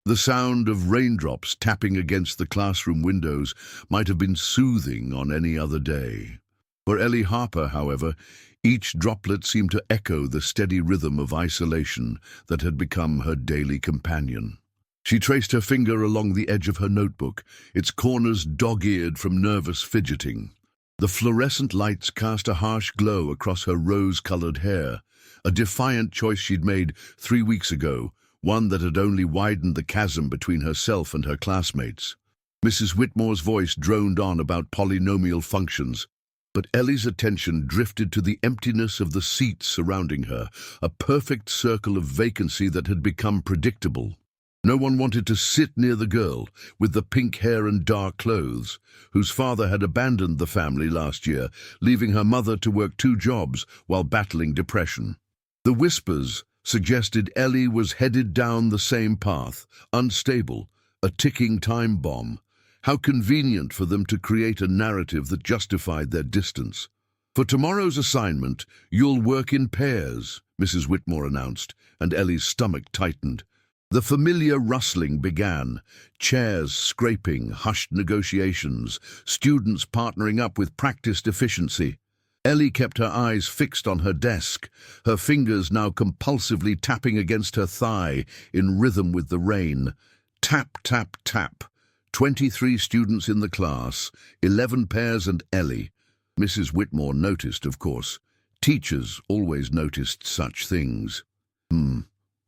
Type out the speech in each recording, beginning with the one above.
The sound of raindrops tapping against the classroom windows might have been soothing on any other day. For Ellie Harper, however, each droplet seemed to echo the steady rhythm of isolation that had become her daily companion. She traced her finger along the edge of her notebook, its corners dog-eared from nervous fidgeting. The fluorescent lights cast a harsh glow across her rose-colored hair, a defiant choice she'd made 3 weeks ago, one that had only widened the chasm between herself and her classmates. Mrs. Whitmore's voice droned on about polynomial functions, but Ellie's attention drifted to the emptiness of the seats surrounding her, a perfect circle of vacancy that had become predictable. No one wanted to sit near the girl, with the pink hair and dark clothes, whose father had abandoned the family last year, leaving her mother to work 2 jobs while battling depression. The whispers suggested Ellie was headed down the same path, unstable, a ticking time bomb. How convenient for them to create a narrative that justified their distance. "For tomorrow's assignment, you'll work in pairs," Mrs. Whitmore announced, and Ellie's stomach tightened. The familiar rustling began, chairs scraping, hushed negotiations, students partnering up with practiced efficiency. Ellie kept her eyes fixed on her desk, her fingers now compulsively tapping against her thigh in rhythm with the rain. Tap, tap, tap. 23 students in the class, 11 pairs and Ellie. Mrs. Whitmore noticed, of course. Teachers always noticed such things.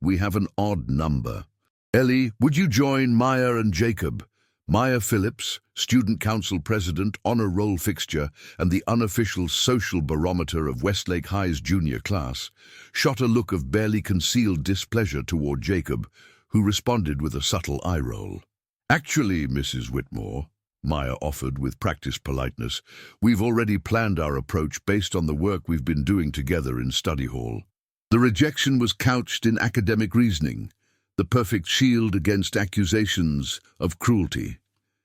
We have an odd number. "Ellie, would you join Maya and Jacob?" Maya Phillips, student council president, honor roll fixture, and the unofficial social barometer of Westlake High's junior class, shot a look of barely concealed displeasure toward Jacob, who responded with a subtle eye roll. "Actually, Mrs. Whitmore," Maya offered with practiced politeness, "we've already planned our approach based on the work we've been doing together in study hall." The rejection was couched in academic reasoning, the perfect shield against accusations of cruelty.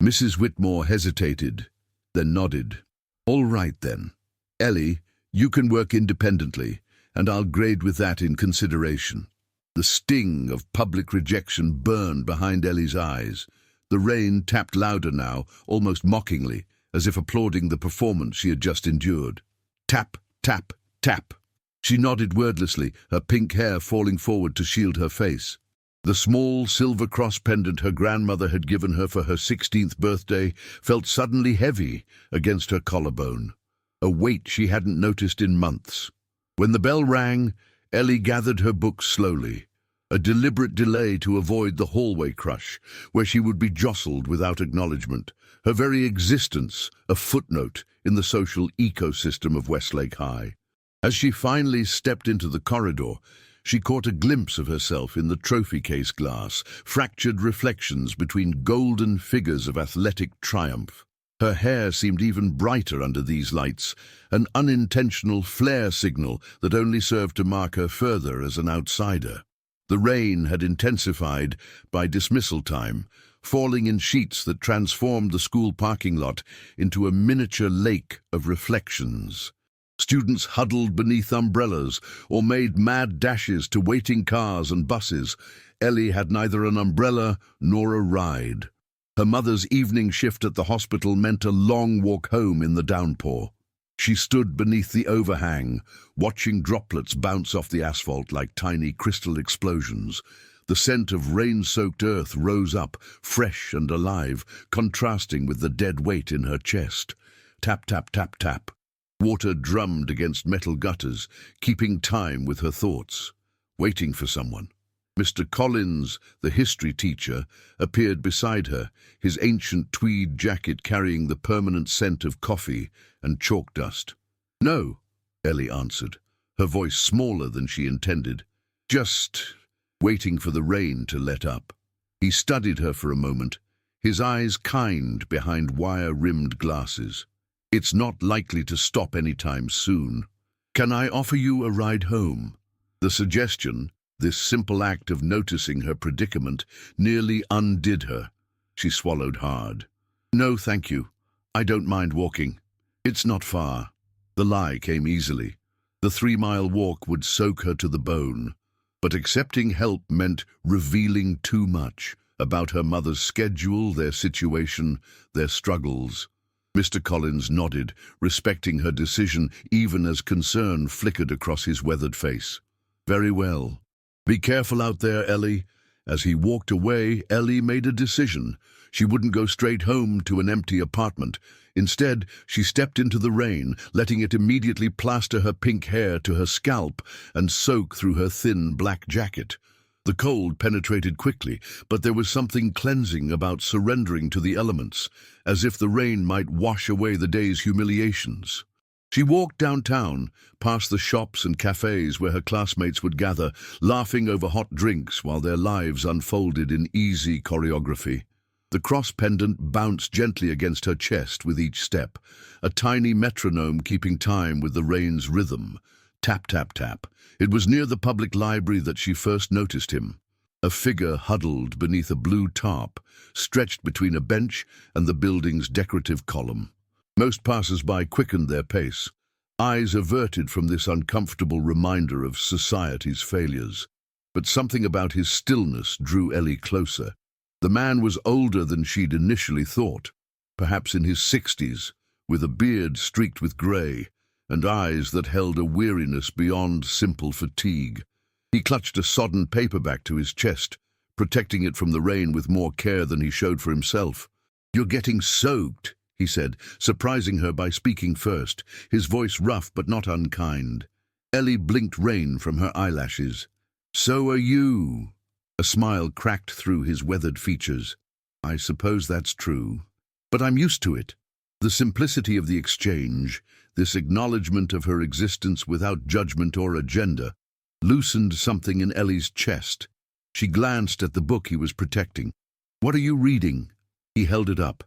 Mrs. Whitmore hesitated, then nodded. "All right, then. Ellie, you can work independently, and I'll grade with that in consideration." The sting of public rejection burned behind Ellie's eyes. The rain tapped louder now, almost mockingly, as if applauding the performance she had just endured. Tap, tap, tap. She nodded wordlessly, her pink hair falling forward to shield her face. The small silver cross pendant her grandmother had given her for her 16th birthday felt suddenly heavy against her collarbone, a weight she hadn't noticed in months. When the bell rang, Ellie gathered her books slowly, a deliberate delay to avoid the hallway crush, where she would be jostled without acknowledgement, her very existence a footnote in the social ecosystem of Westlake High. As she finally stepped into the corridor, she caught a glimpse of herself in the trophy case glass, fractured reflections between golden figures of athletic triumph. Her hair seemed even brighter under these lights, an unintentional flare signal that only served to mark her further as an outsider. The rain had intensified by dismissal time, falling in sheets that transformed the school parking lot into a miniature lake of reflections. Students huddled beneath umbrellas or made mad dashes to waiting cars and buses. Ellie had neither an umbrella nor a ride. Her mother's evening shift at the hospital meant a long walk home in the downpour. She stood beneath the overhang, watching droplets bounce off the asphalt like tiny crystal explosions. The scent of rain-soaked earth rose up, fresh and alive, contrasting with the dead weight in her chest. Tap, tap, tap, tap. Water drummed against metal gutters, keeping time with her thoughts, waiting for someone. Mr. Collins, the history teacher, appeared beside her, his ancient tweed jacket carrying the permanent scent of coffee and chalk dust. "No," Ellie answered, her voice smaller than she intended. "Just waiting for the rain to let up." He studied her for a moment, his eyes kind behind wire-rimmed glasses. "It's not likely to stop anytime soon. Can I offer you a ride home?" The suggestion, this simple act of noticing her predicament, nearly undid her. She swallowed hard. "No, thank you. I don't mind walking. It's not far." The lie came easily. The 3-mile walk would soak her to the bone. But accepting help meant revealing too much, About her mother's schedule, their situation, their struggles. Mr. Collins nodded, respecting her decision even as concern flickered across his weathered face. Very well. Be careful out there, Ellie. As he walked away, Ellie made a decision. She wouldn't go straight home to an empty apartment. Instead, she stepped into the rain, letting it immediately plaster her pink hair to her scalp and soak through her thin black jacket. The cold penetrated quickly, but there was something cleansing about surrendering to the elements, as if the rain might wash away the day's humiliations. She walked downtown, past the shops and cafes where her classmates would gather, laughing over hot drinks while their lives unfolded in easy choreography. The cross pendant bounced gently against her chest with each step, a tiny metronome keeping time with the rain's rhythm. Tap, tap, tap. It was near the public library that she first noticed him. A figure huddled beneath a blue tarp, stretched between a bench and the building's decorative column. Most passers-by quickened their pace, eyes averted from this uncomfortable reminder of society's failures. But something about his stillness drew Ellie closer. The man was older than she'd initially thought, perhaps in his 60s, with a beard streaked with grey, and eyes that held a weariness beyond simple fatigue. He clutched a sodden paperback to his chest, protecting it from the rain with more care than he showed for himself. "You're getting soaked," he said, surprising her by speaking first, his voice rough but not unkind. Ellie blinked rain from her eyelashes. "So are you." A smile cracked through his weathered features. "I suppose that's true. But I'm used to it." The simplicity of the exchange, this acknowledgement of her existence without judgment or agenda, loosened something in Ellie's chest. She glanced at the book he was protecting. "What are you reading?" He held it up,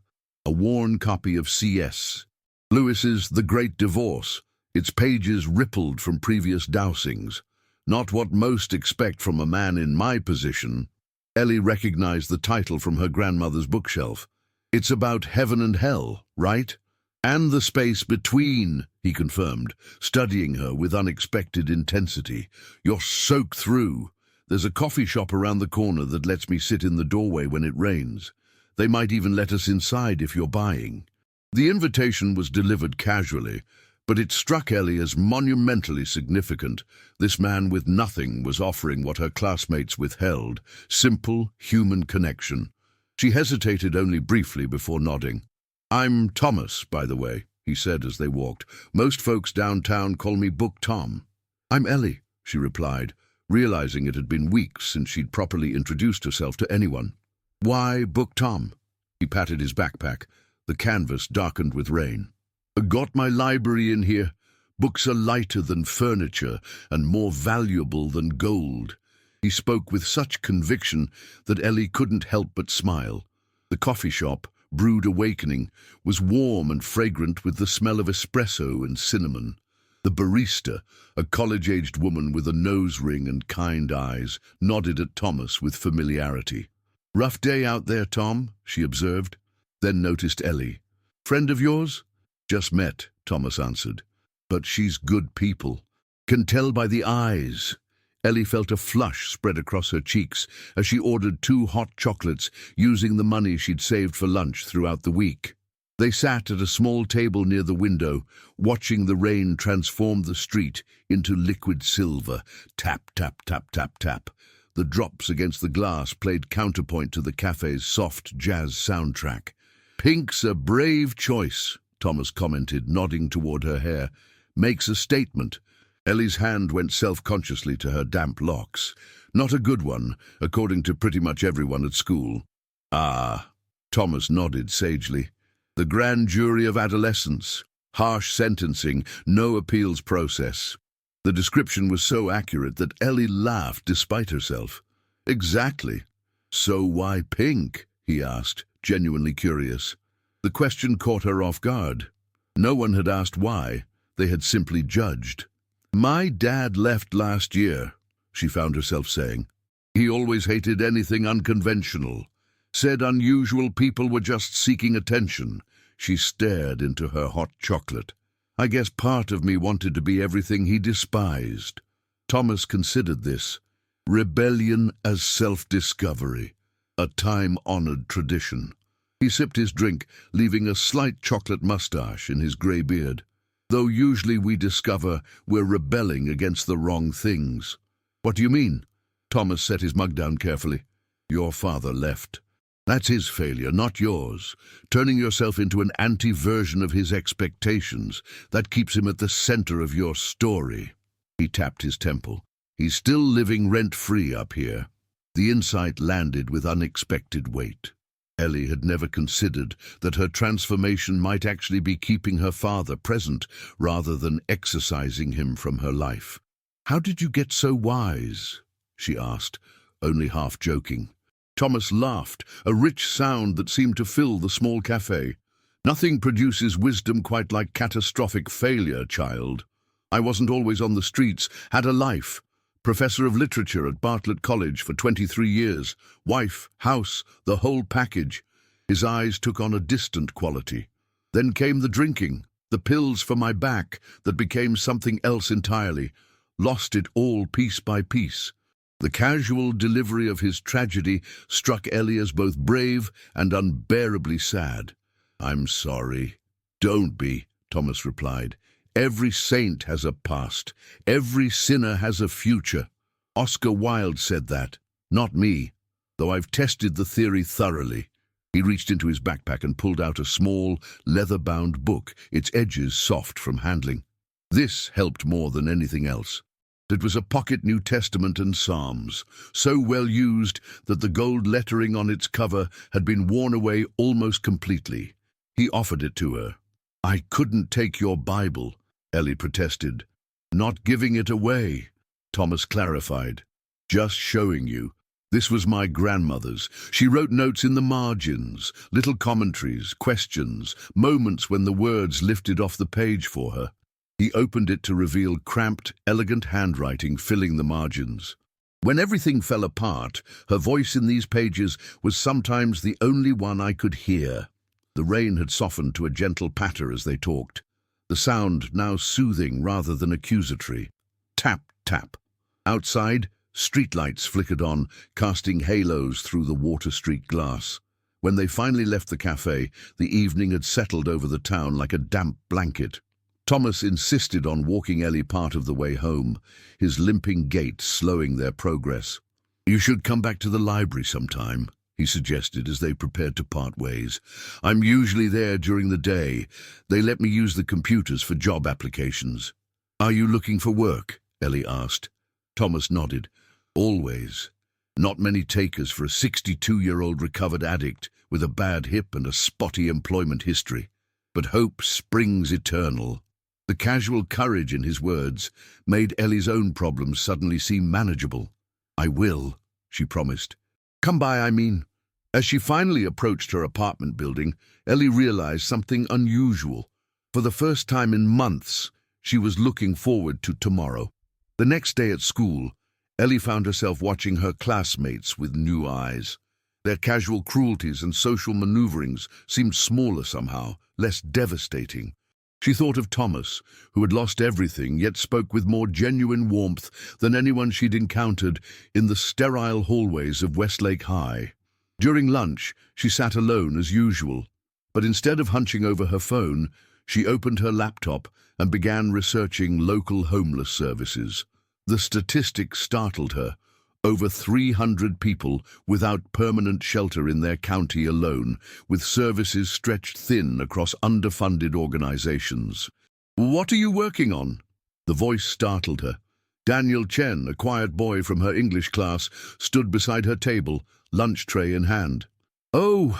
a worn copy of C.S. Lewis's The Great Divorce. Its pages rippled from previous dousings. Not what most expect from a man in my position. Ellie recognized the title from her grandmother's bookshelf. "It's about heaven and hell, right? And the space between," he confirmed, studying her with unexpected intensity. "You're soaked through. There's a coffee shop around the corner that lets me sit in the doorway when it rains. They might even let us inside if you're buying." The invitation was delivered casually, but it struck Ellie as monumentally significant. This man with nothing was offering what her classmates withheld: simple, human connection. She hesitated only briefly before nodding. "I'm Thomas, by the way," he said as they walked. "Most folks downtown call me Book Tom." "I'm Ellie," she replied, realizing it had been weeks since she'd properly introduced herself to anyone. "Why Book Tom?" He patted his backpack. The canvas darkened with rain. "I got my library in here. Books are lighter than furniture and more valuable than gold." He spoke with such conviction that Ellie couldn't help but smile. The coffee shop, Brewed Awakening, was warm and fragrant with the smell of espresso and cinnamon. The barista, a college-aged woman with a nose ring and kind eyes, nodded at Thomas with familiarity. "Rough day out there, Tom," she observed, then noticed Ellie. "Friend of yours?" "Just met," Thomas answered. "But she's good people. Can tell by the eyes." Ellie felt a flush spread across her cheeks as she ordered 2 hot chocolates, using the money she'd saved for lunch throughout the week. They sat at a small table near the window, watching the rain transform the street into liquid silver. Tap, tap, tap, tap, tap. The drops against the glass played counterpoint to the cafe's soft jazz soundtrack. "Pink's a brave choice," Thomas commented, nodding toward her hair. "Makes a statement." Ellie's hand went self-consciously to her damp locks. Not a good one, according to pretty much everyone at school. "Ah," Thomas nodded sagely. "The grand jury of adolescence. Harsh sentencing, no appeals process." The description was so accurate that Ellie laughed despite herself. "Exactly. So why pink?" he asked, genuinely curious. The question caught her off guard. No one had asked why. They had simply judged. "My dad left last year," she found herself saying. "He always hated anything unconventional. Said unusual people were just seeking attention." She stared into her hot chocolate. "I guess part of me wanted to be everything he despised." Thomas considered this. Rebellion as self-discovery. a time-honored tradition. He sipped his drink, leaving a slight chocolate mustache in his grey beard. Though usually we discover we're rebelling against the wrong things. What do you mean? Thomas set his mug down carefully. Your father left. That's his failure, not yours. Turning yourself into an anti-version of his expectations, that keeps him at the center of your story. He tapped his temple. He's still living rent-free up here. The insight landed with unexpected weight. Ellie had never considered that her transformation might actually be keeping her father present rather than exorcising him from her life. "How did you get so wise?" she asked, only half joking. Thomas laughed, a rich sound that seemed to fill the small cafe. "Nothing produces wisdom quite like catastrophic failure, child. I wasn't always on the streets, had a life. Professor of literature at Bartlett College for 23 years. Wife, house, the whole package." His eyes took on a distant quality. "Then came the drinking, the pills for my back that became something else entirely. Lost it all piece by piece." The casual delivery of his tragedy struck Ellie as both brave and unbearably sad. "I'm sorry." "Don't be," Thomas replied. "Every saint has a past. Every sinner has a future. Oscar Wilde said that, not me, though I've tested the theory thoroughly." He reached into his backpack and pulled out a small, leather-bound book, its edges soft from handling. This helped more than anything else. It was a pocket New Testament and Psalms, so well used that the gold lettering on its cover had been worn away almost completely. He offered it to her. "I couldn't take your Bible," Ellie protested. "Not giving it away," Thomas clarified. "Just showing you. This was my grandmother's. She wrote notes in the margins, little commentaries, questions, moments when the words lifted off the page for her." He opened it to reveal cramped, elegant handwriting filling the margins. "When everything fell apart, her voice in these pages was sometimes the only one I could hear." The rain had softened to a gentle patter as they talked, the sound now soothing rather than accusatory. Tap, tap. Outside, streetlights flickered on, casting halos through the water-streaked glass. When they finally left the cafe, the evening had settled over the town like a damp blanket. Thomas insisted on walking Ellie part of the way home, his limping gait slowing their progress. "You should come back to the library sometime," he suggested as they prepared to part ways. "I'm usually there during the day. They let me use the computers for job applications." "Are you looking for work?" Ellie asked. Thomas nodded. "Always. Not many takers for a 62-year-old recovered addict with a bad hip and a spotty employment history. But hope springs eternal." The casual courage in his words made Ellie's own problems suddenly seem manageable. "I will," she promised. "Come by, I mean." As she finally approached her apartment building, Ellie realized something unusual. For the first time in months, she was looking forward to tomorrow. The next day at school, Ellie found herself watching her classmates with new eyes. Their casual cruelties and social maneuverings seemed smaller somehow, less devastating. She thought of Thomas, who had lost everything yet spoke with more genuine warmth than anyone she'd encountered in the sterile hallways of Westlake High. During lunch, she sat alone as usual, but instead of hunching over her phone, she opened her laptop and began researching local homeless services. The statistics startled her. Over 300 people without permanent shelter in their county alone, with services stretched thin across underfunded organizations. "What are you working on?" The voice startled her. Daniel Chen, a quiet boy from her English class, stood beside her table, lunch tray in hand. "Oh,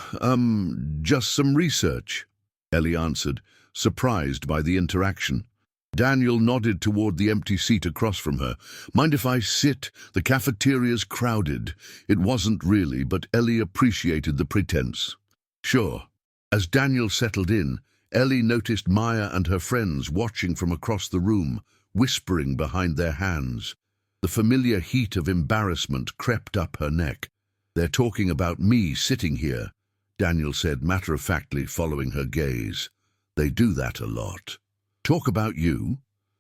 just some research," Ellie answered, surprised by the interaction. Daniel nodded toward the empty seat across from her. "Mind if I sit? The cafeteria's crowded." It wasn't really, but Ellie appreciated the pretense. "Sure." As Daniel settled in, Ellie noticed Maya and her friends watching from across the room, whispering behind their hands. The familiar heat of embarrassment crept up her neck. "They're talking about me sitting here," Daniel said matter-of-factly, following her gaze. "They do that a lot." "Talk about you?"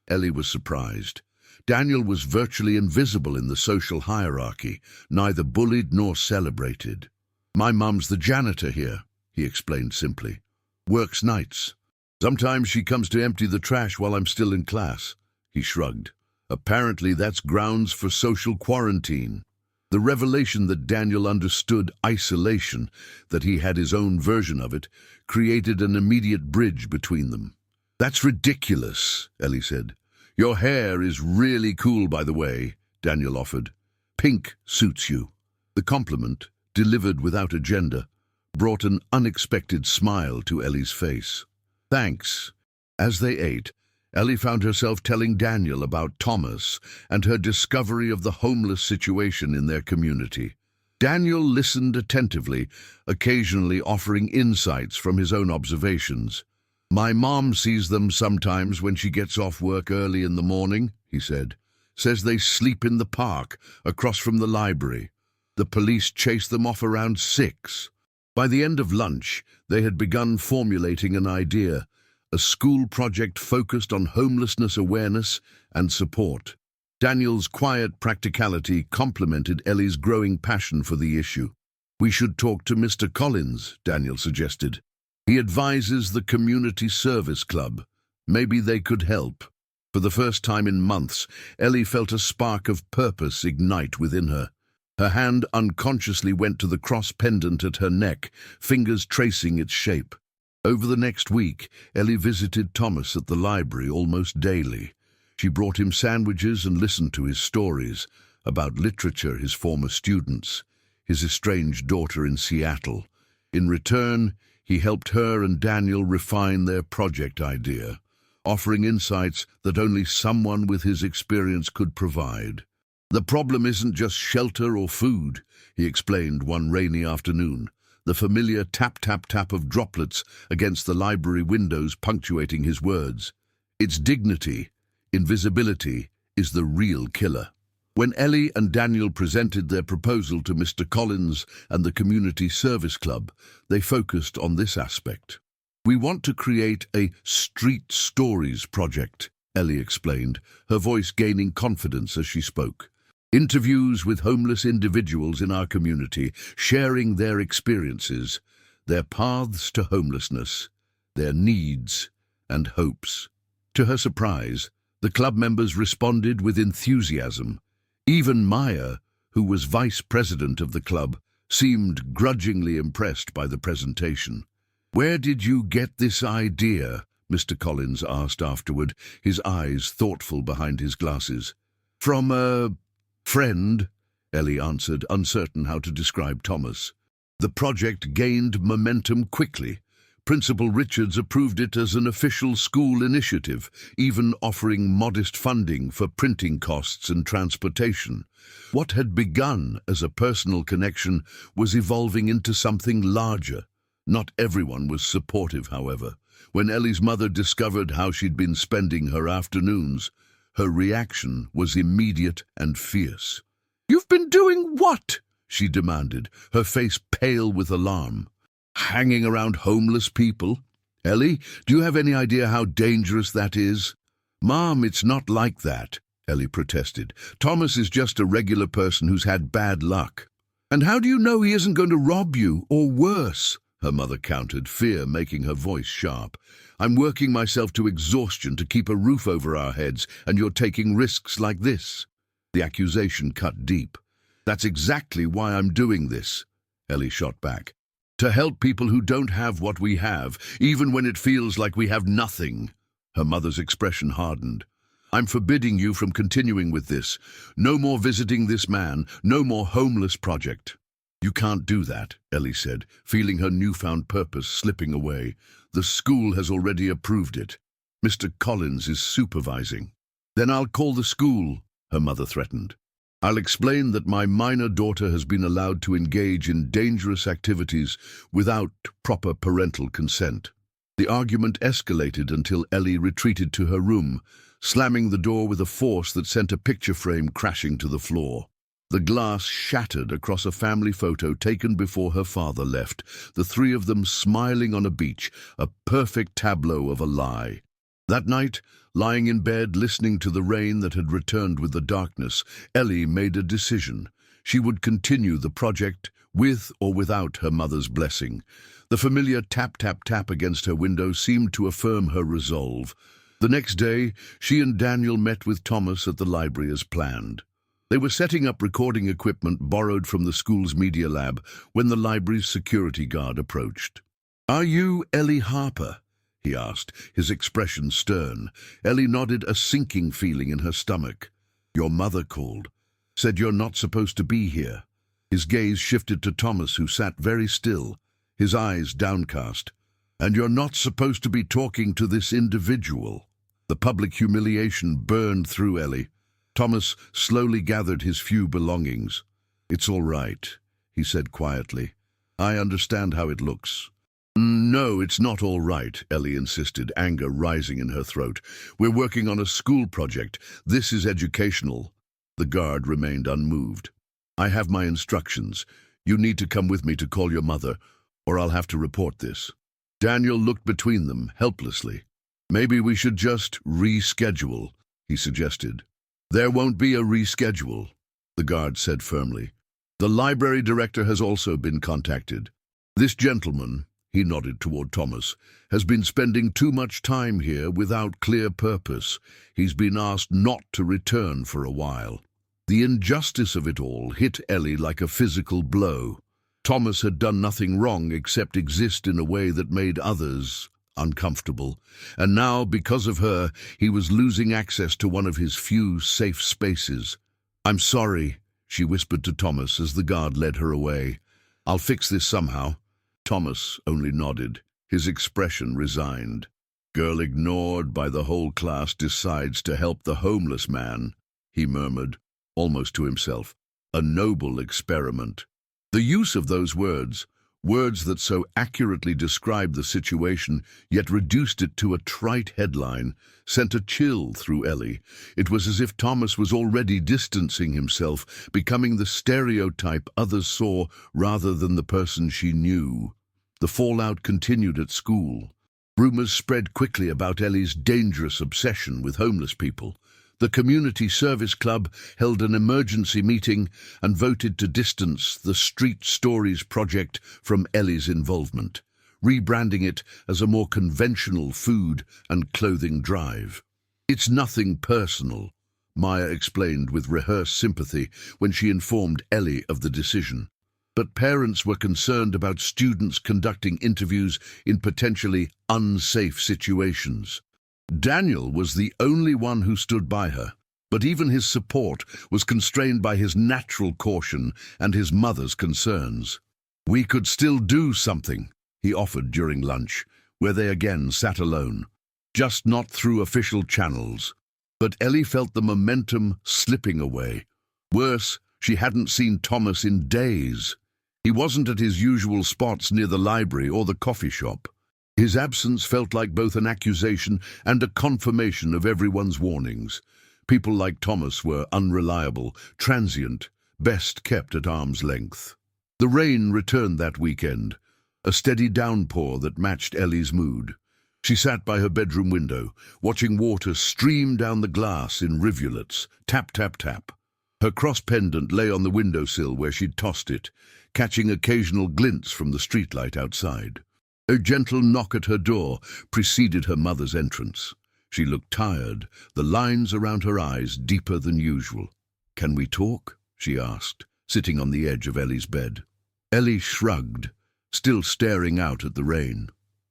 Ellie was surprised. Daniel was virtually invisible in the social hierarchy, neither bullied nor celebrated. My mum's the janitor here, he explained simply. Works nights. Sometimes she comes to empty the trash while I'm still in class. He shrugged. Apparently that's grounds for social quarantine. The revelation that Daniel understood isolation, that he had his own version of it, created an immediate bridge between them. That's ridiculous, Ellie said. Your hair is really cool, by the way, Daniel offered. Pink suits you. The compliment, delivered without agenda, brought an unexpected smile to Ellie's face. Thanks. As they ate, Ellie found herself telling Daniel about Thomas and her discovery of the homeless situation in their community. Daniel listened attentively, occasionally offering insights from his own observations. My mom sees them sometimes when she gets off work early in the morning, he said. Says they sleep in the park, across from the library. The police chase them off around 6. By the end of lunch, they had begun formulating an idea, a school project focused on homelessness awareness and support. Daniel's quiet practicality complemented Ellie's growing passion for the issue. We should talk to Mr. Collins, Daniel suggested. He advises the Community Service Club. Maybe they could help. For the first time in months, Ellie felt a spark of purpose ignite within her. Her hand unconsciously went to the cross pendant at her neck, fingers tracing its shape. Over the next week, Ellie visited Thomas at the library almost daily. She brought him sandwiches and listened to his stories about literature, his former students, his estranged daughter in Seattle. In return, he helped her and Daniel refine their project idea, offering insights that only someone with his experience could provide. The problem isn't just shelter or food, he explained one rainy afternoon, the familiar tap-tap-tap of droplets against the library windows punctuating his words. It's dignity, invisibility, is the real killer. When Ellie and Daniel presented their proposal to Mr. Collins and the Community Service Club, they focused on this aspect. We want to create a street stories project, Ellie explained, her voice gaining confidence as she spoke. Interviews with homeless individuals in our community, sharing their experiences, their paths to homelessness, their needs and hopes. To her surprise, the club members responded with enthusiasm. Even Maya, who was vice president of the club, seemed grudgingly impressed by the presentation. Where did you get this idea? Mr. Collins asked afterward, his eyes thoughtful behind his glasses. From a friend, Ellie answered, uncertain how to describe Thomas. The project gained momentum quickly. Principal Richards approved it as an official school initiative, even offering modest funding for printing costs and transportation. What had begun as a personal connection was evolving into something larger. Not everyone was supportive, however. When Ellie's mother discovered how she'd been spending her afternoons, her reaction was immediate and fierce. "You've been doing what?" she demanded, her face pale with alarm. "Hanging around homeless people? Ellie, do you have any idea how dangerous that is?" "Mom, it's not like that," Ellie protested. "Thomas is just a regular person who's had bad luck." "And how do you know he isn't going to rob you, or worse?" her mother countered, fear making her voice sharp. "I'm working myself to exhaustion to keep a roof over our heads, and you're taking risks like this." The accusation cut deep. "That's exactly why I'm doing this," Ellie shot back. "To help people who don't have what we have, even when it feels like we have nothing." Her mother's expression hardened. "I'm forbidding you from continuing with this. No more visiting this man, no more homeless project." "You can't do that," Ellie said, feeling her newfound purpose slipping away. "The school has already approved it. Mr. Collins is supervising." "Then I'll call the school," her mother threatened. "I'll explain that my minor daughter has been allowed to engage in dangerous activities without proper parental consent." The argument escalated until Ellie retreated to her room, slamming the door with a force that sent a picture frame crashing to the floor. The glass shattered across a family photo taken before her father left, the three of them smiling on a beach, a perfect tableau of a lie. That night, lying in bed listening to the rain that had returned with the darkness, Ellie made a decision. She would continue the project with or without her mother's blessing. The familiar tap, tap, tap against her window seemed to affirm her resolve. The next day, she and Daniel met with Thomas at the library as planned. They were setting up recording equipment borrowed from the school's media lab when the library's security guard approached. "Are you Ellie Harper?" he asked, his expression stern. Ellie nodded, a sinking feeling in her stomach. "Your mother called. Said you're not supposed to be here." His gaze shifted to Thomas, who sat very still, his eyes downcast. "And you're not supposed to be talking to this individual." The public humiliation burned through Ellie. Thomas slowly gathered his few belongings. "It's all right," he said quietly. "I understand how it looks." "No, it's not all right," Ellie insisted, anger rising in her throat. "We're working on a school project. This is educational." The guard remained unmoved. "I have my instructions. You need to come with me to call your mother, or I'll have to report this." Daniel looked between them, helplessly. "Maybe we should just reschedule," he suggested. "There won't be a reschedule," the guard said firmly. "The library director has also been contacted. This gentleman," he nodded toward Thomas, "has been spending too much time here without clear purpose. He's been asked not to return for a while." The injustice of it all hit Ellie like a physical blow. Thomas had done nothing wrong except exist in a way that made others uncomfortable, and now, because of her, he was losing access to one of his few safe spaces. "I'm sorry," she whispered to Thomas as the guard led her away. "I'll fix this somehow." Thomas only nodded, his expression resigned. "Girl ignored by the whole class decides to help the homeless man," he murmured, almost to himself. "A noble experiment." The use of those words that so accurately described the situation, yet reduced it to a trite headline, sent a chill through Ellie. It was as if Thomas was already distancing himself, becoming the stereotype others saw rather than the person she knew. The fallout continued at school. Rumors spread quickly about Ellie's dangerous obsession with homeless people. The Community Service Club held an emergency meeting and voted to distance the Street Stories project from Ellie's involvement, rebranding it as a more conventional food and clothing drive. "It's nothing personal," Maya explained with rehearsed sympathy when she informed Ellie of the decision. But parents were concerned about students conducting interviews in potentially unsafe situations. Daniel was the only one who stood by her, but even his support was constrained by his natural caution and his mother's concerns. "We could still do something," he offered during lunch, where they again sat alone, "just not through official channels." But Ellie felt the momentum slipping away. Worse, she hadn't seen Thomas in days. He wasn't at his usual spots near the library or the coffee shop. His absence felt like both an accusation and a confirmation of everyone's warnings. People like Thomas were unreliable, transient, best kept at arm's length. The rain returned that weekend, a steady downpour that matched Ellie's mood. She sat by her bedroom window, watching water stream down the glass in rivulets, tap, tap, tap. Her cross pendant lay on the windowsill where she'd tossed it, catching occasional glints from the streetlight outside. A gentle knock at her door preceded her mother's entrance. She looked tired, the lines around her eyes deeper than usual. "Can we talk?" she asked, sitting on the edge of Ellie's bed. Ellie shrugged, still staring out at the rain.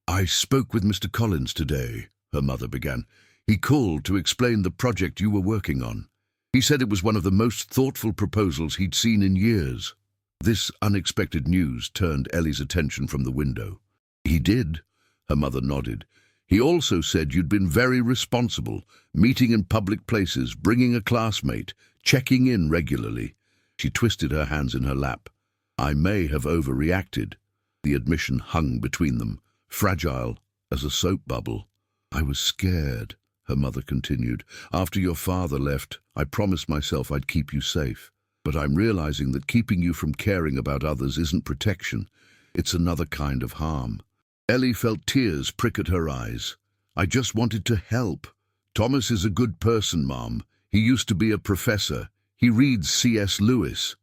"I spoke with Mr. Collins today," her mother began. "He called to explain the project you were working on. He said it was one of the most thoughtful proposals he'd seen in years." This unexpected news turned Ellie's attention from the window. "He did," her mother nodded. "He also said you'd been very responsible, meeting in public places, bringing a classmate, checking in regularly." She twisted her hands in her lap. "I may have overreacted." The admission hung between them, fragile as a soap bubble. "I was scared," her mother continued. "After your father left, I promised myself I'd keep you safe. But I'm realizing that keeping you from caring about others isn't protection. It's another kind of harm." Ellie felt tears prick at her eyes. "I just wanted to help. Thomas is a good person, Mom. He used to be a professor. He reads C.S. Lewis."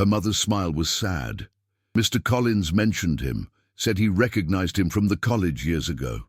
Her mother's smile was sad. Mr. Collins mentioned him, said he recognized him from the college years ago.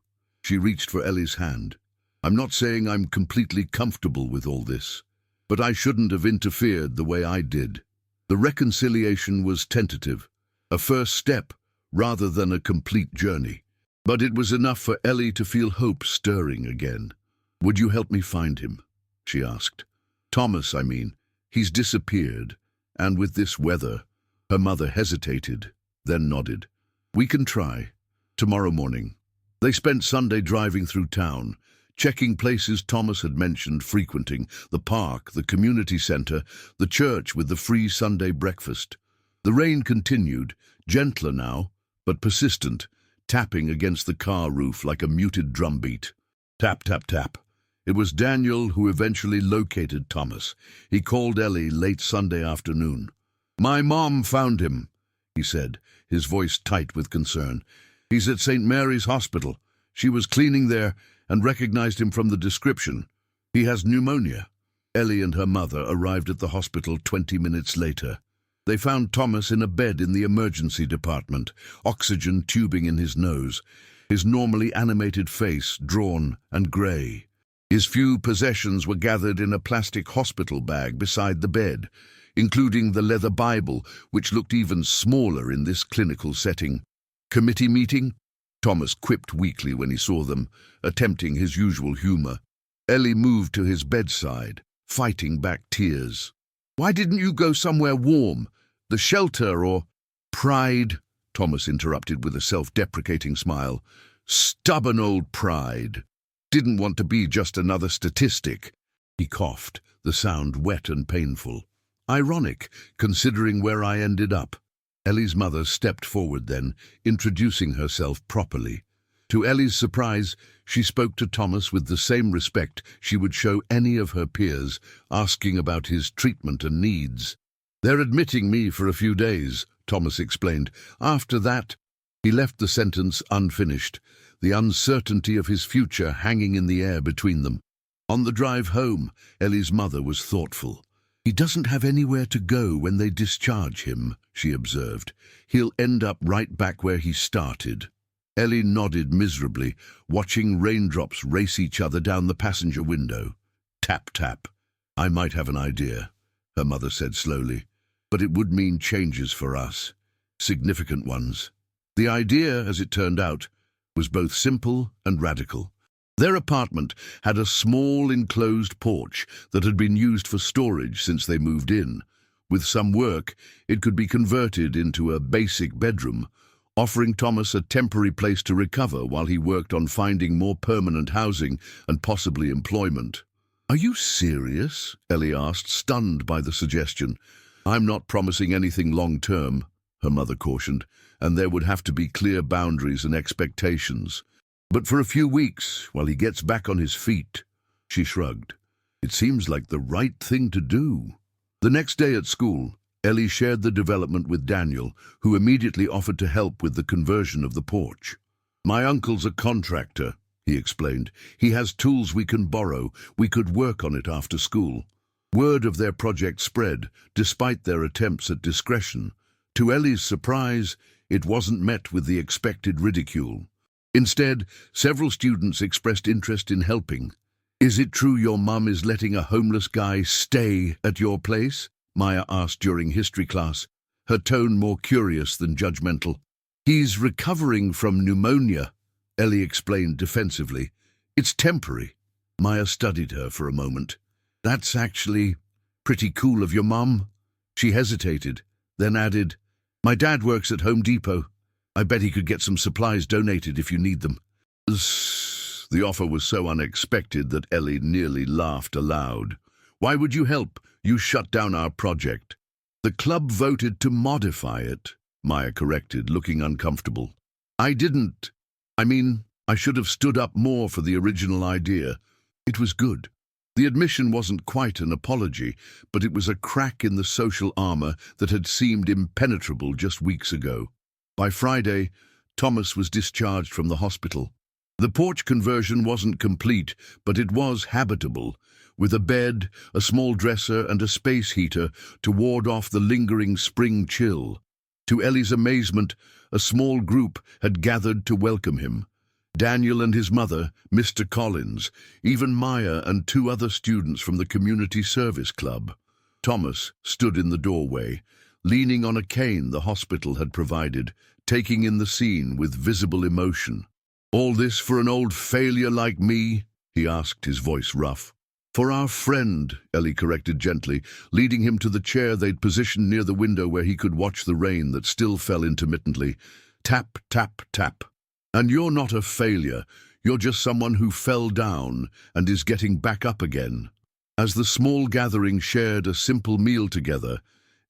She reached for Ellie's hand. I'm not saying I'm completely comfortable with all this, but I shouldn't have interfered the way I did. The reconciliation was tentative, a first step rather than a complete journey. But it was enough for Ellie to feel hope stirring again. Would you help me find him? She asked. Thomas, I mean. He's disappeared, and with this weather. Her mother hesitated, then nodded. We can try. Tomorrow morning. They spent Sunday driving through town, checking places Thomas had mentioned frequenting, the park, the community centre, the church with the free Sunday breakfast. The rain continued, gentler now, but persistent, tapping against the car roof like a muted drumbeat. Tap, tap, tap. It was Daniel who eventually located Thomas. He called Ellie late Sunday afternoon. My mom found him, he said, his voice tight with concern. He's at St. Mary's Hospital. She was cleaning there and recognized him from the description. He has pneumonia. Ellie and her mother arrived at the hospital 20 minutes later. They found Thomas in a bed in the emergency department, oxygen tubing in his nose, his normally animated face drawn and grey. His few possessions were gathered in a plastic hospital bag beside the bed, including the leather Bible, which looked even smaller in this clinical setting. Committee meeting? Thomas quipped weakly when he saw them, attempting his usual humour. Ellie moved to his bedside, fighting back tears. Why didn't you go somewhere warm? The shelter or... Pride, Thomas interrupted with a self-deprecating smile. Stubborn old pride. Didn't want to be just another statistic. He coughed, the sound wet and painful. Ironic, considering where I ended up. Ellie's mother stepped forward then, introducing herself properly. To Ellie's surprise, she spoke to Thomas with the same respect she would show any of her peers, asking about his treatment and needs. They're admitting me for a few days, Thomas explained. After that, he left the sentence unfinished, the uncertainty of his future hanging in the air between them. On the drive home, Ellie's mother was thoughtful. He doesn't have anywhere to go when they discharge him, she observed. He'll end up right back where he started. Ellie nodded miserably, watching raindrops race each other down the passenger window. Tap, tap. I might have an idea, her mother said slowly, but it would mean changes for us, significant ones. The idea, as it turned out, was both simple and radical. Their apartment had a small enclosed porch that had been used for storage since they moved in. With some work, it could be converted into a basic bedroom, offering Thomas a temporary place to recover while he worked on finding more permanent housing and possibly employment. Are you serious? Ellie asked, stunned by the suggestion. I'm not promising anything long-term, her mother cautioned, and there would have to be clear boundaries and expectations. But for a few weeks, while he gets back on his feet, she shrugged. It seems like the right thing to do. The next day at school, Ellie shared the development with Daniel, who immediately offered to help with the conversion of the porch. My uncle's a contractor, he explained. He has tools we can borrow. We could work on it after school. Word of their project spread, despite their attempts at discretion. To Ellie's surprise, it wasn't met with the expected ridicule. Instead, several students expressed interest in helping. Is it true your mum is letting a homeless guy stay at your place? Maya asked during history class, her tone more curious than judgmental. He's recovering from pneumonia, Ellie explained defensively. It's temporary. Maya studied her for a moment. That's actually pretty cool of your mum. She hesitated, then added, My dad works at Home Depot. I bet he could get some supplies donated if you need them. The offer was so unexpected that Ellie nearly laughed aloud. Why would you help? You shut down our project. The club voted to modify it, Maya corrected, looking uncomfortable. I didn't. I should have stood up more for the original idea. It was good. The admission wasn't quite an apology, but it was a crack in the social armor that had seemed impenetrable just weeks ago. By Friday, Thomas was discharged from the hospital. The porch conversion wasn't complete, but it was habitable, with a bed, a small dresser, and a space heater to ward off the lingering spring chill. To Ellie's amazement, a small group had gathered to welcome him. Daniel and his mother, Mr. Collins, even Maya and 2 other students from the community service club. Thomas stood in the doorway, leaning on a cane the hospital had provided, taking in the scene with visible emotion. "All this for an old failure like me?" he asked, his voice rough. "For our friend," Ellie corrected gently, leading him to the chair they'd positioned near the window where he could watch the rain that still fell intermittently. Tap, tap, tap. "And you're not a failure. You're just someone who fell down and is getting back up again." As the small gathering shared a simple meal together,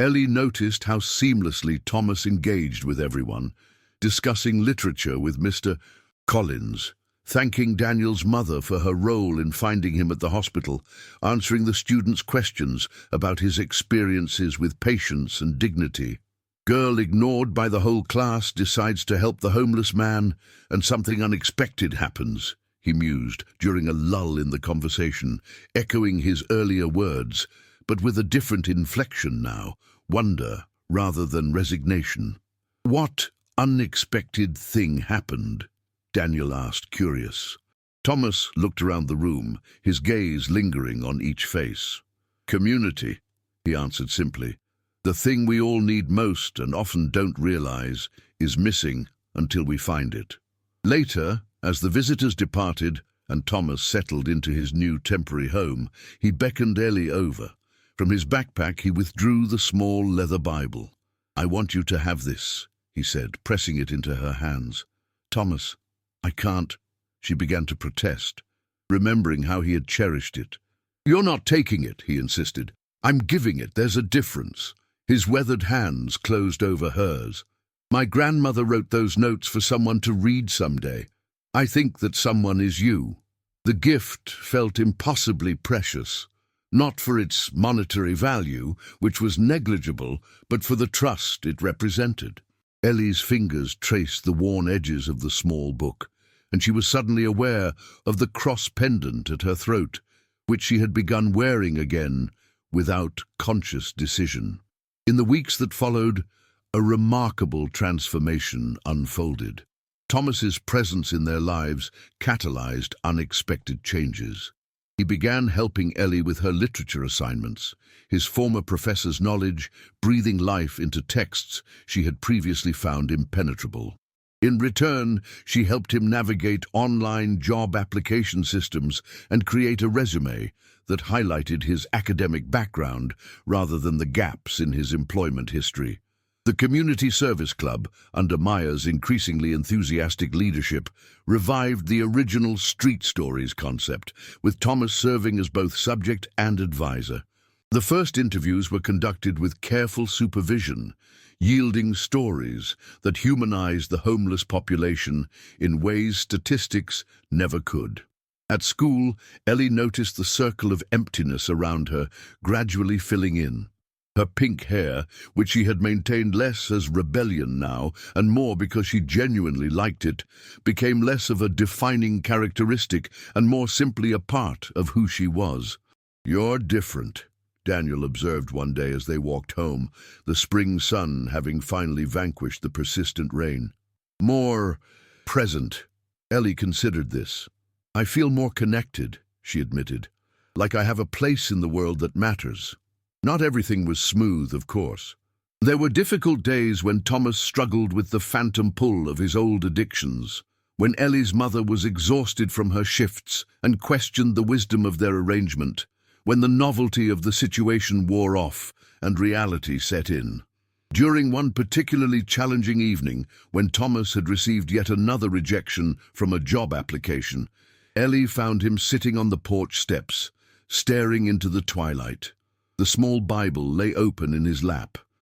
Ellie noticed how seamlessly Thomas engaged with everyone, discussing literature with Mr. Collins, thanking Daniel's mother for her role in finding him at the hospital, answering the students' questions about his experiences with patience and dignity. Girl ignored by the whole class decides to help the homeless man, and something unexpected happens, he mused during a lull in the conversation, echoing his earlier words, but with a different inflection now, wonder rather than resignation. "What unexpected thing happened?" Daniel asked, curious. Thomas looked around the room, his gaze lingering on each face. "Community," he answered simply. "The thing we all need most and often don't realize is missing until we find it." Later, as the visitors departed and Thomas settled into his new temporary home, he beckoned Ellie over. From his backpack he withdrew the small leather Bible. "I want you to have this," he said, pressing it into her hands. "Thomas, I can't," she began to protest, remembering how he had cherished it. "You're not taking it," he insisted. "I'm giving it. There's a difference." His weathered hands closed over hers. "My grandmother wrote those notes for someone to read someday. I think that someone is you." The gift felt impossibly precious, not for its monetary value, which was negligible, but for the trust it represented. Ellie's fingers traced the worn edges of the small book, and she was suddenly aware of the cross pendant at her throat, which she had begun wearing again without conscious decision. In the weeks that followed, a remarkable transformation unfolded. Thomas's presence in their lives catalyzed unexpected changes. He began helping Ellie with her literature assignments, his former professor's knowledge breathing life into texts she had previously found impenetrable. In return, she helped him navigate online job application systems and create a resume that highlighted his academic background rather than the gaps in his employment history. The Community Service Club, under Maya's increasingly enthusiastic leadership, revived the original street stories concept, with Thomas serving as both subject and advisor. The first interviews were conducted with careful supervision, yielding stories that humanized the homeless population in ways statistics never could. At school, Ellie noticed the circle of emptiness around her gradually filling in. Her pink hair, which she had maintained less as rebellion now, and more because she genuinely liked it, became less of a defining characteristic and more simply a part of who she was. "You're different," Daniel observed one day as they walked home, the spring sun having finally vanquished the persistent rain. "More present." Ellie considered this. "I feel more connected," she admitted, "like I have a place in the world that matters." Not everything was smooth, of course. There were difficult days when Thomas struggled with the phantom pull of his old addictions, when Ellie's mother was exhausted from her shifts and questioned the wisdom of their arrangement, when the novelty of the situation wore off and reality set in. During one particularly challenging evening, when Thomas had received yet another rejection from a job application, Ellie found him sitting on the porch steps, staring into the twilight. The small Bible lay open in his lap.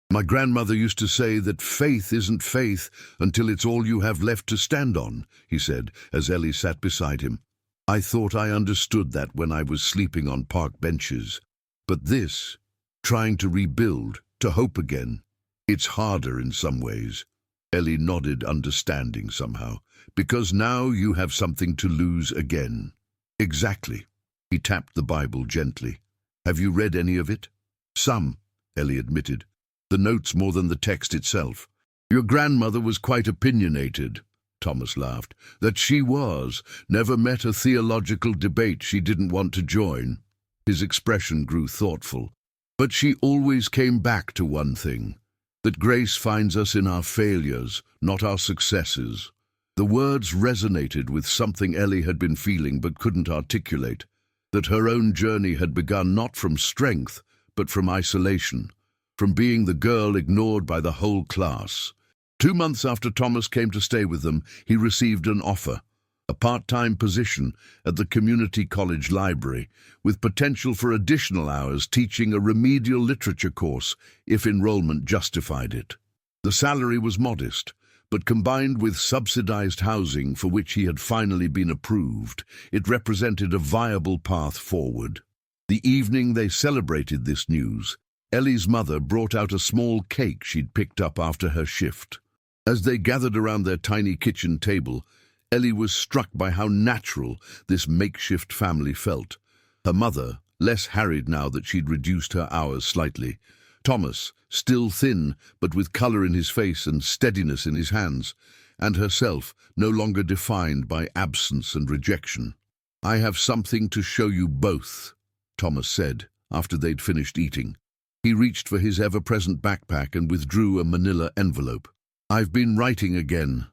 "My grandmother used to say that faith isn't faith until it's all you have left to stand on," he said, as Ellie sat beside him. "I thought I understood that when I was sleeping on park benches. But this, trying to rebuild, to hope again, it's harder in some ways." Ellie nodded, understanding somehow. "Because now you have something to lose again." "Exactly." He tapped the Bible gently. "Have you read any of it?" "Some," Ellie admitted. "The notes more than the text itself." "Your grandmother was quite opinionated," Thomas laughed. "That she was. Never met a theological debate she didn't want to join." His expression grew thoughtful. "But she always came back to one thing, that grace finds us in our failures, not our successes." The words resonated with something Ellie had been feeling but couldn't articulate, that her own journey had begun not from strength, but from isolation, from being the girl ignored by the whole class. 2 months after Thomas came to stay with them, he received an offer, a part-time position at the community college library, with potential for additional hours teaching a remedial literature course if enrollment justified it. The salary was modest, but combined with subsidized housing for which he had finally been approved, it represented a viable path forward. The evening they celebrated this news, Ellie's mother brought out a small cake she'd picked up after her shift. As they gathered around their tiny kitchen table, Ellie was struck by how natural this makeshift family felt. Her mother, less harried now that she'd reduced her hours slightly. Thomas, still thin, but with colour in his face and steadiness in his hands, and herself, no longer defined by absence and rejection. "I have something to show you both," Thomas said, after they'd finished eating. He reached for his ever-present backpack and withdrew a manila envelope. "I've been writing again.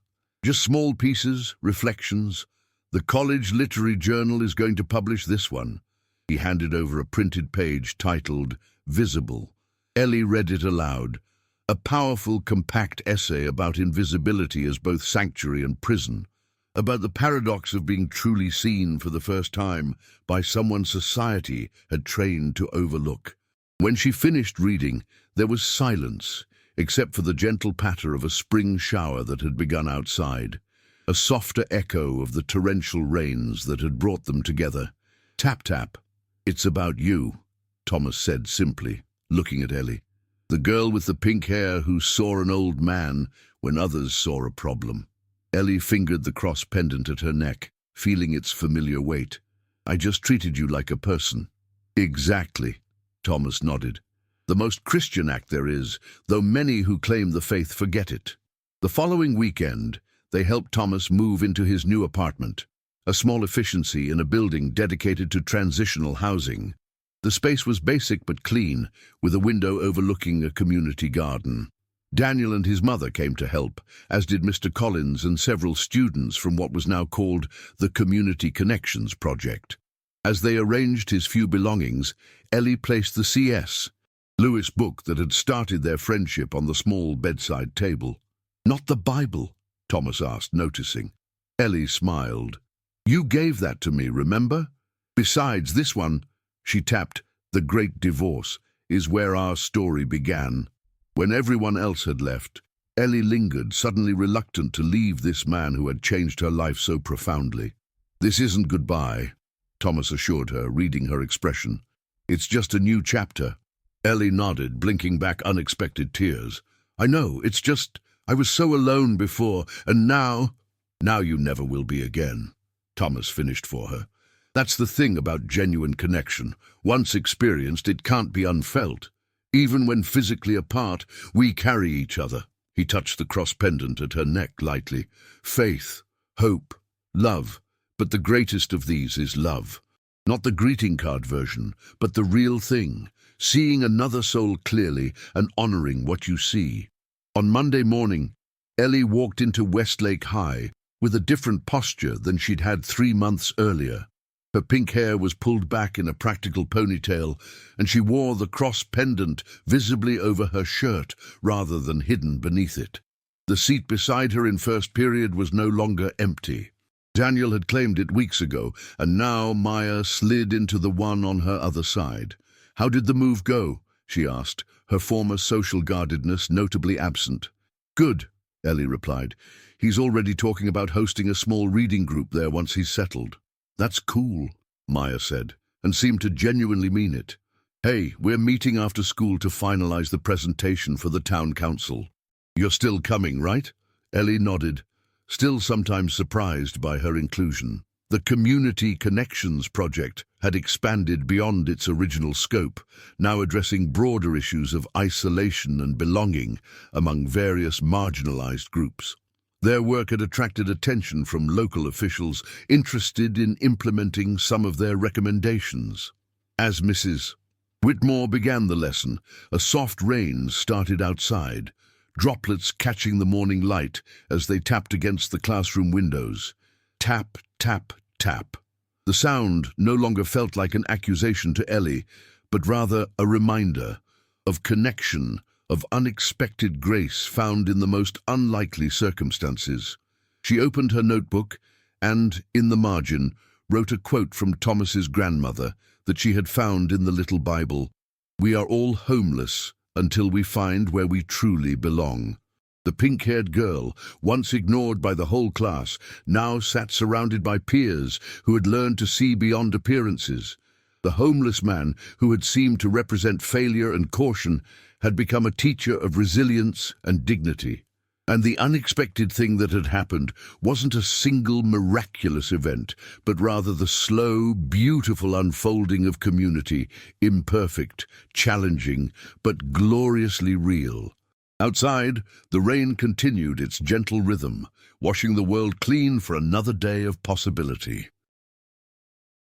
Just small pieces, reflections. The college literary journal is going to publish this one." He handed over a printed page titled "Visible." Ellie read it aloud. A powerful, compact essay about invisibility as both sanctuary and prison, about the paradox of being truly seen for the first time by someone society had trained to overlook. When she finished reading, there was silence, except for the gentle patter of a spring shower that had begun outside, a softer echo of the torrential rains that had brought them together. "Tap, tap. It's about you," Thomas said simply, looking at Ellie. The girl with the pink hair who saw an old man when others saw a problem. Ellie fingered the cross pendant at her neck, feeling its familiar weight. "I just treated you like a person." "Exactly," Thomas nodded. "The most Christian act there is, though many who claim the faith forget it." The following weekend, they helped Thomas move into his new apartment, a small efficiency in a building dedicated to transitional housing. The space was basic but clean, with a window overlooking a community garden. Daniel and his mother came to help, as did Mr. Collins and several students from what was now called the Community Connections Project. As they arranged his few belongings, Ellie placed the C.S. Lewis book that had started their friendship on the small bedside table. "Not the Bible?" Thomas asked, noticing. Ellie smiled. "You gave that to me, remember? Besides, this one," she tapped, "The Great Divorce, is where our story began." When everyone else had left, Ellie lingered, suddenly reluctant to leave this man who had changed her life so profoundly. "This isn't goodbye," Thomas assured her, reading her expression. "It's just a new chapter." Ellie nodded, blinking back unexpected tears. "I know, it's just, I was so alone before, and now you never will be again," Thomas finished for her. "That's the thing about genuine connection. Once experienced, it can't be unfelt. Even when physically apart, we carry each other." He touched the cross pendant at her neck lightly. "Faith, hope, love, but the greatest of these is love. Not the greeting card version, but the real thing, seeing another soul clearly and honoring what you see." On Monday morning, Ellie walked into Westlake High with a different posture than she'd had 3 months earlier. Her pink hair was pulled back in a practical ponytail, and she wore the cross pendant visibly over her shirt rather than hidden beneath it. The seat beside her in first period was no longer empty. Daniel had claimed it weeks ago, and now Maya slid into the one on her other side. "How did the move go?" she asked, her former social guardedness notably absent. "Good," Ellie replied. "He's already talking about hosting a small reading group there once he's settled." "That's cool," Maya said, and seemed to genuinely mean it. "Hey, we're meeting after school to finalize the presentation for the town council. You're still coming, right?" Ellie nodded, still sometimes surprised by her inclusion. The Community Connections project had expanded beyond its original scope, now addressing broader issues of isolation and belonging among various marginalized groups. Their work had attracted attention from local officials interested in implementing some of their recommendations. As Mrs. Whitmore began the lesson, a soft rain started outside, droplets catching the morning light as they tapped against the classroom windows. Tap, tap, tap. The sound no longer felt like an accusation to Ellie, but rather a reminder of connection, of unexpected grace found in the most unlikely circumstances. She opened her notebook and, in the margin, wrote a quote from Thomas's grandmother that she had found in the little Bible. "We are all homeless until we find where we truly belong." The pink-haired girl, once ignored by the whole class, now sat surrounded by peers who had learned to see beyond appearances. The homeless man, who had seemed to represent failure and caution, had become a teacher of resilience and dignity. And the unexpected thing that had happened wasn't a single miraculous event, but rather the slow, beautiful unfolding of community, imperfect, challenging, but gloriously real. Outside, the rain continued its gentle rhythm, washing the world clean for another day of possibility.